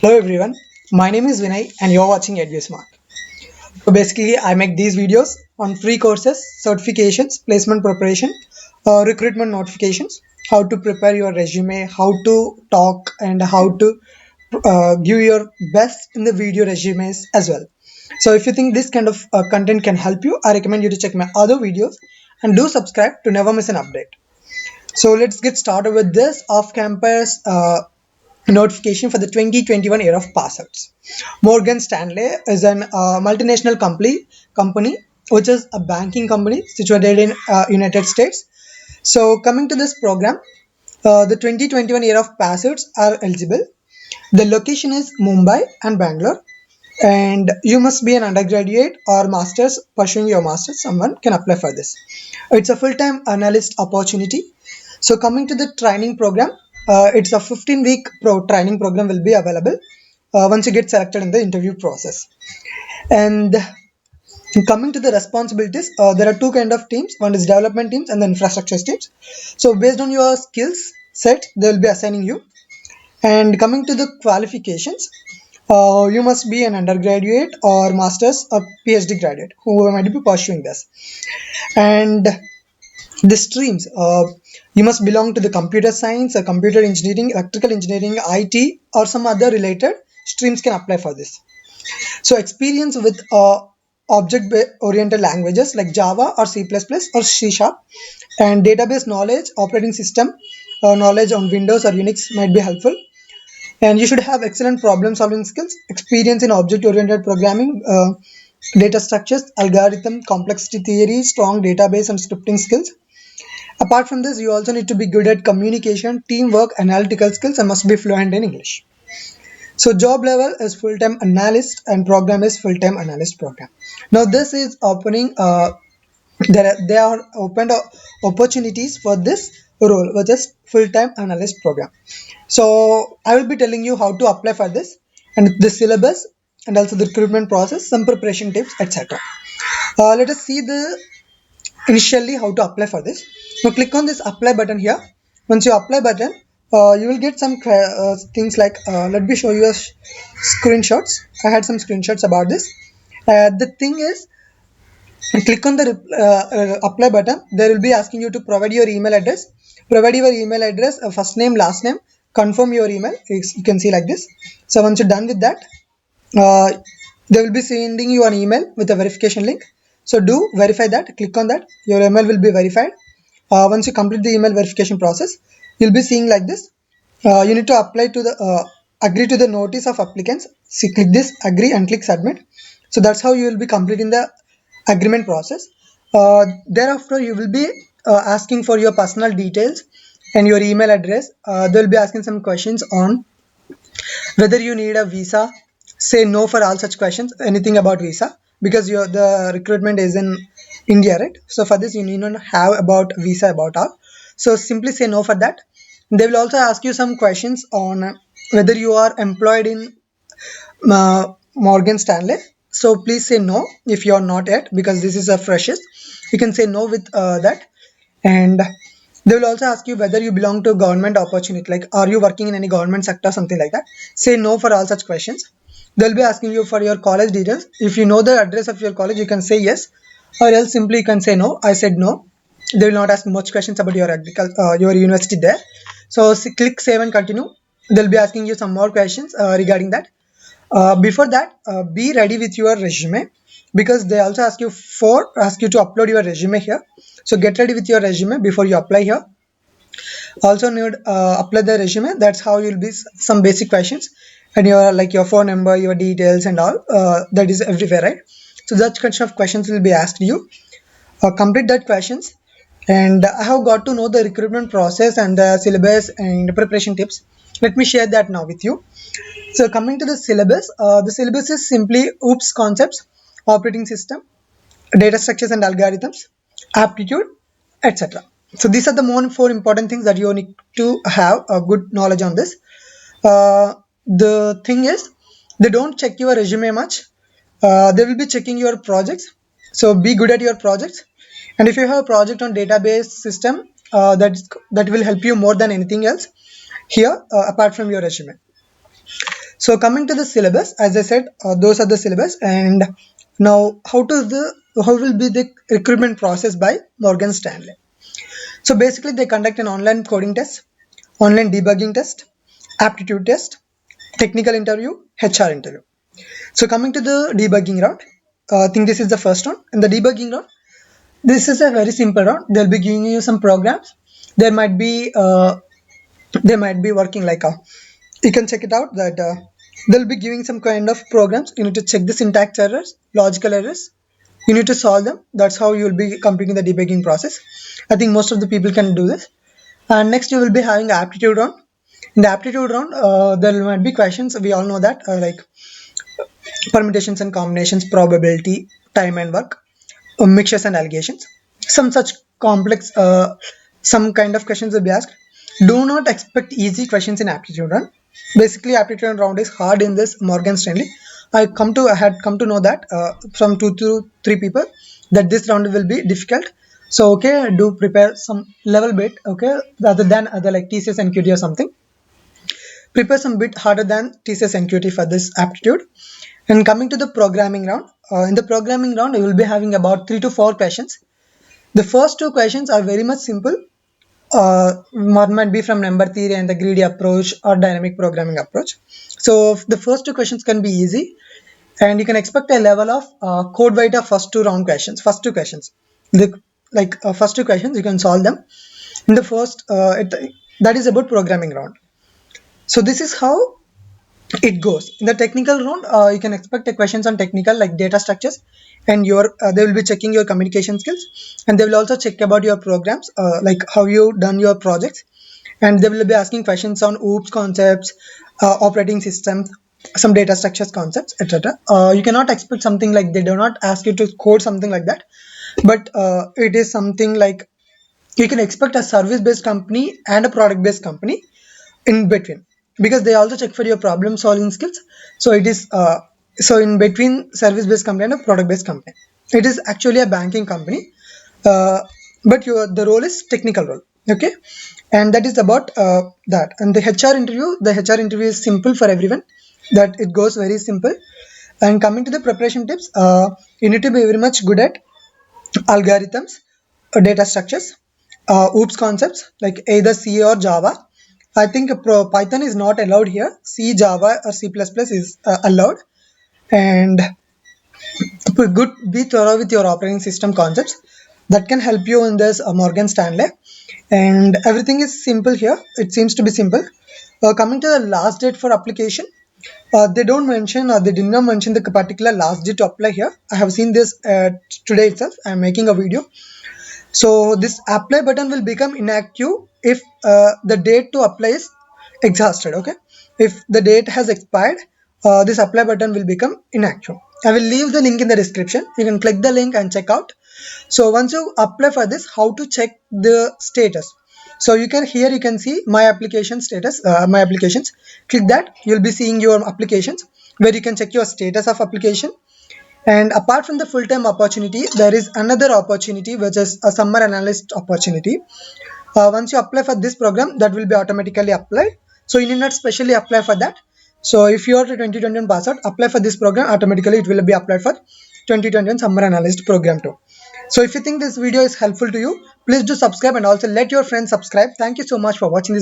Hello everyone, my name is Vinay and you're watching EduSmart. So basically, I make these videos on free courses, certifications, placement preparation, recruitment notifications, how to prepare your resume, how to talk, and how to give your best in the video resumes as well. So if you think this kind of content can help you, I recommend you to check my other videos and do subscribe to never miss an update. So let's get started with this off-campus notification for the 2021 year of passouts. Morgan Stanley is an multinational company which is a banking company situated in United States. So coming to this program, the 2021 year of passouts are eligible. The location is Mumbai and Bangalore, and you must be an undergraduate or masters pursuing your masters. Someone can apply for this. It's a full-time analyst opportunity. So coming to the training program, it's a 15-week training program will be available once you get selected in the interview process. And coming to the responsibilities, there are two kind of teams. One is development teams and the infrastructure teams. So based on your skills set, they will be assigning you. And coming to the qualifications, you must be an undergraduate or master's or PhD graduate who might be pursuing this. And the streams, you must belong to the computer science, computer engineering, electrical engineering, IT, or some other related streams can apply for this. So experience with object oriented languages like Java or C++ or C Sharp, and database knowledge, operating system knowledge on Windows or Unix might be helpful. And you should have excellent problem solving skills, experience in object oriented programming, data structures, algorithm, complexity theory, strong database and scripting skills. Apart from this, you also need to be good at communication, teamwork, analytical skills, and must be fluent in English. So job level is full-time analyst and program is full-time analyst program. Now this is opening there are opened opportunities for this role, which is full-time analyst program. So I will be telling you how to apply for this and the syllabus and also the recruitment process, some preparation tips, etc. Let us see the initially how to apply for this. Now click on this apply button here. Once you apply button, you will get some things like let me show you screenshots. I had some screenshots about this. The thing is, click on the apply button. They will be asking you to provide your email address. Provide your email address, first name, last name, confirm your email. You can see like this. So once you're done with that, uh, they will be sending you an email with a verification link. So do verify that. Click on that. Your email will be verified. Once you complete the email verification process, you'll be seeing like this. You need to apply to the agree to the notice of applicants. See, click this agree and click submit. So that's how you will be completing the agreement process. Thereafter, you will be asking for your personal details and your email address. They'll be asking some questions on whether you need a visa. Say no for all such questions, anything about visa, because the recruitment is in India, right? So for this you need not have about visa about all. So simply say no for that. They will also ask you some questions on whether you are employed in Morgan Stanley. So please say no if you are not yet, because this is a freshers. You can say no with that. And they will also ask you whether you belong to a government opportunity, like are you working in any government sector, something like that. Say no for all such questions. They'll be asking you for your college details. If you know the address of your college, you can say yes, or else simply you can say no. I said no. They will not ask much questions about your university there. So click save and continue. They'll be asking you some more questions regarding that. Before that, be ready with your resume, because they also ask you to upload your resume here. So get ready with your resume before you apply here. Also need apply the resume. That's how you'll be some basic questions, and your like your phone number, your details, and all that is everywhere, right? So that kind of questions will be asked you. Complete that questions, and I have got to know the recruitment process and the syllabus and preparation tips. Let me share that now with you. So coming to the syllabus is simply OOPS concepts, operating system, data structures and algorithms, aptitude, etc. So these are the more four important things that you need to have a good knowledge on this. The thing is, they don't check your resume much. They will be checking your projects. So be good at your projects. And if you have a project on database system, that will help you more than anything else here, apart from your resume. So coming to the syllabus, as I said, those are the syllabus. And now how will be the recruitment process by Morgan Stanley? So basically they conduct an online coding test, online debugging test, aptitude test, technical interview, HR interview. So coming to the debugging round, I think this is the first round. In the debugging round, this is a very simple round. They'll be giving you some programs. There might be they might be working like a, you can check it out that they'll be giving some kind of programs. You need to check the syntax errors, logical errors. You need to solve them. That's how you will be completing the debugging process. I think most of the people can do this. And next you will be having the aptitude round. In the aptitude round, there might be questions. We all know that like permutations and combinations, probability, time and work, mixtures and allegations. Some such complex, some kind of questions will be asked. Do not expect easy questions in aptitude round. Basically, aptitude round is hard in this Morgan Stanley. I had come to know that from 2 to 3 people that this round will be difficult. So okay, do prepare some level bit. Okay, rather than other like TCS and QT or something. Prepare some bit harder than TCS and QT for this aptitude. And coming to the programming round, in the programming round, you will be having about 3 to 4 questions. The first 2 questions are very much simple. One might be from number theory and the greedy approach or dynamic programming approach. So the first 2 questions can be easy, and you can expect a level of code weight of first 2 round questions. First 2 questions, first 2 questions, you can solve them. In the first, that is about programming round. So this is how it goes. In the technical round, you can expect the questions on technical like data structures, and your they will be checking your communication skills, and they will also check about your programs, like how you done your projects, and they will be asking questions on OOPS concepts, operating systems, some data structures concepts, etc. You cannot expect something like they do not ask you to code something like that, but it is something like you can expect a service based company and a product based company in between, because they also check for your problem solving skills. So it is so in between service based company and a product based company, it is actually a banking company, uh, but the role is technical role. Okay, and that is about that. And the hr interview is simple for everyone, that it goes very simple. And coming to the preparation tips, you need to be very much good at algorithms, data structures, OOPS concepts like either C or Java. I think Python is not allowed here. C, Java, or C++ is allowed. And be thorough with your operating system concepts. That can help you in this Morgan Stanley. And everything is simple here. It seems to be simple. Coming to the last date for application, they don't mention, or they did not mention the particular last date to apply here. I have seen this today itself. I am making a video. So this apply button will become inactive if the date to apply is exhausted. Okay, if the date has expired, this apply button will become inactive. I will leave the link in the description. You can click the link and check out. So once you apply for this, how to check the status? So you can, here you can see my application status, my applications. Click that, you'll be seeing your applications where you can check your status of application. And apart from the full-time opportunity, there is another opportunity which is a summer analyst opportunity. Once you apply for this program, that will be automatically applied. So you need not specially apply for that. So if you are a 2021 pass out, apply for this program, automatically it will be applied for 2021 summer analyst program too. So if you think this video is helpful to you, please do subscribe, and also let your friends subscribe. Thank you so much for watching this.